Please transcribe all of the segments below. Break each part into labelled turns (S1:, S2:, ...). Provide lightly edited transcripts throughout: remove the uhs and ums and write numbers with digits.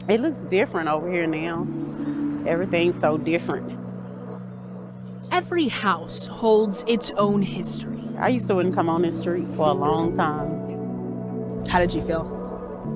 S1: It looks different over here now. Everything's so different.
S2: Every house holds its own history.
S1: I used to wouldn't come on this street for a long time.
S2: How did you feel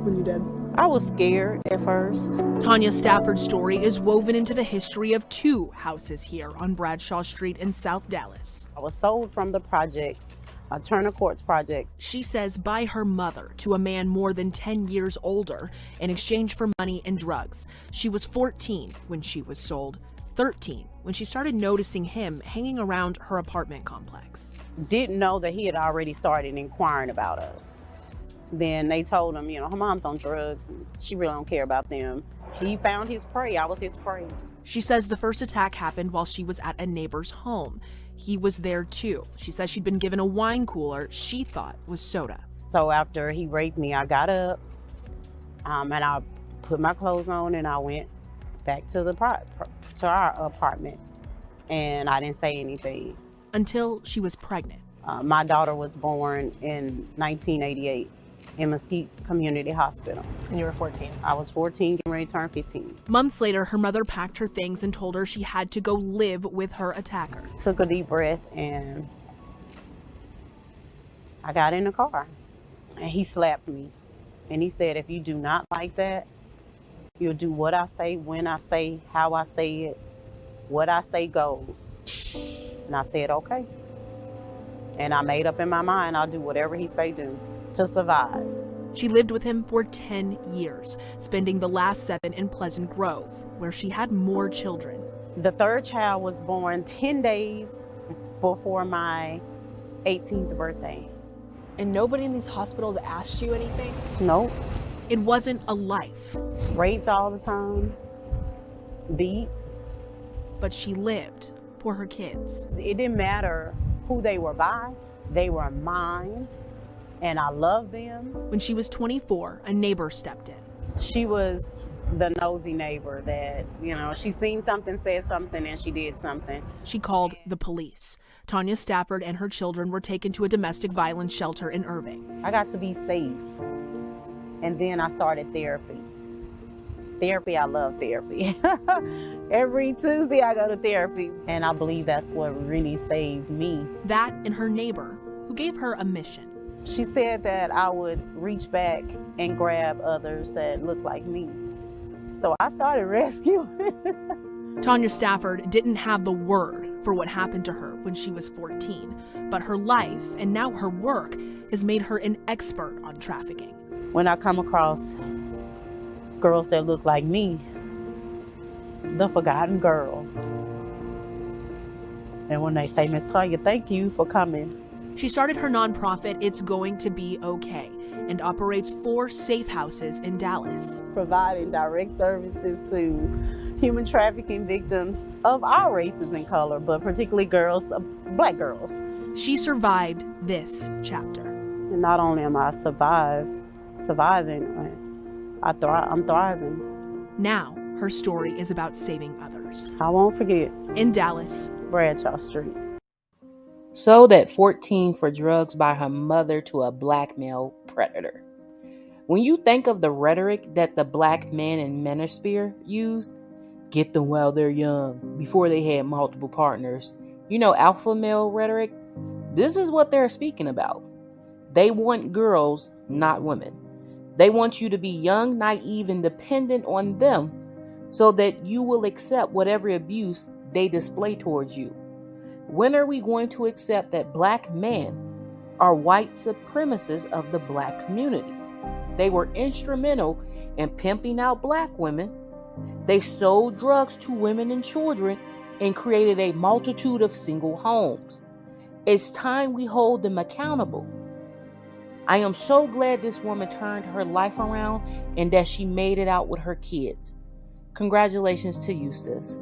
S2: when you did?
S1: I was scared at first.
S2: Tonya Stafford's story is woven into the history of 2 houses here on Bradshaw Street in South Dallas.
S1: I was sold from the projects, Turner Courts projects.
S2: She says by her mother to a man more than 10 years older in exchange for money and drugs. She was 14 when she was sold, 13 when she started noticing him hanging around her apartment complex.
S1: Didn't know that he had already started inquiring about us. Then they told him, her mom's on drugs and she really don't care about them. He found his prey. I was his prey.
S2: She says the first attack happened while she was at a neighbor's home. He was there too. She says she'd been given a wine cooler she thought was soda.
S1: So after he raped me, I got up and I put my clothes on and I went back to our apartment, and I didn't say anything.
S2: Until she was pregnant.
S1: My daughter was born in 1988 in Mesquite Community Hospital.
S2: And you were 14?
S1: I was 14, getting ready to turn 15.
S2: Months later, her mother packed her things and told her she had to go live with her attacker.
S1: Took a deep breath and I got in the car. And he slapped me. And he said, if you do not like that, you'll do what I say, when I say, how I say it. What I say goes. And I said, okay. And I made up in my mind, I'll do whatever he say do to survive.
S2: She lived with him for 10 years, spending the last 7 in Pleasant Grove, where she had more children.
S1: The 3rd child was born 10 days before my 18th birthday.
S2: And nobody in these hospitals asked you anything?
S1: Nope.
S2: It wasn't a life.
S1: Raped all the time, beat.
S2: But she lived for her kids.
S1: It didn't matter who they were by, they were mine, and I loved them.
S2: When she was 24, a neighbor stepped in.
S1: She was the nosy neighbor that, she seen something, said something, and she did something.
S2: She called the police. Tonya Stafford and her children were taken to a domestic violence shelter in Irving.
S1: I got to be safe, and then I started therapy. I love therapy. Every Tuesday I go to therapy, and I believe that's what really saved me.
S2: That and her neighbor, who gave her a mission.
S1: She said that I would reach back and grab others that looked like me. So I started rescuing.
S2: Tonya Stafford didn't have the word for what happened to her when she was 14, but her life and now her work has made her an expert on trafficking.
S1: When I come across girls that look like me, the forgotten girls, and when they say, Miss Tonya, thank you for coming.
S2: She started her nonprofit, It's Going to Be Okay, and operates 4 safe houses in Dallas.
S1: Providing direct services to human trafficking victims of all races and color, but particularly girls, Black girls.
S2: She survived this chapter.
S1: And not only am I surviving, I'm thriving.
S2: Now, her story is about saving others.
S1: I won't forget.
S2: In Dallas,
S1: Bradshaw Street.
S3: Sold at 14 for drugs by her mother to a black male predator. When you think of the rhetoric that the black men in Menosphere used, get them while they're young, before they had multiple partners, alpha male rhetoric, this is what they're speaking about. They want girls, not women. They want you to be young, naive, and dependent on them so that you will accept whatever abuse they display towards you. When are we going to accept that black men are white supremacists of the black community? They were instrumental in pimping out black women. They sold drugs to women and children and created a multitude of single homes. It's time we hold them accountable. I am so glad this woman turned her life around and that she made it out with her kids. Congratulations to you, sis.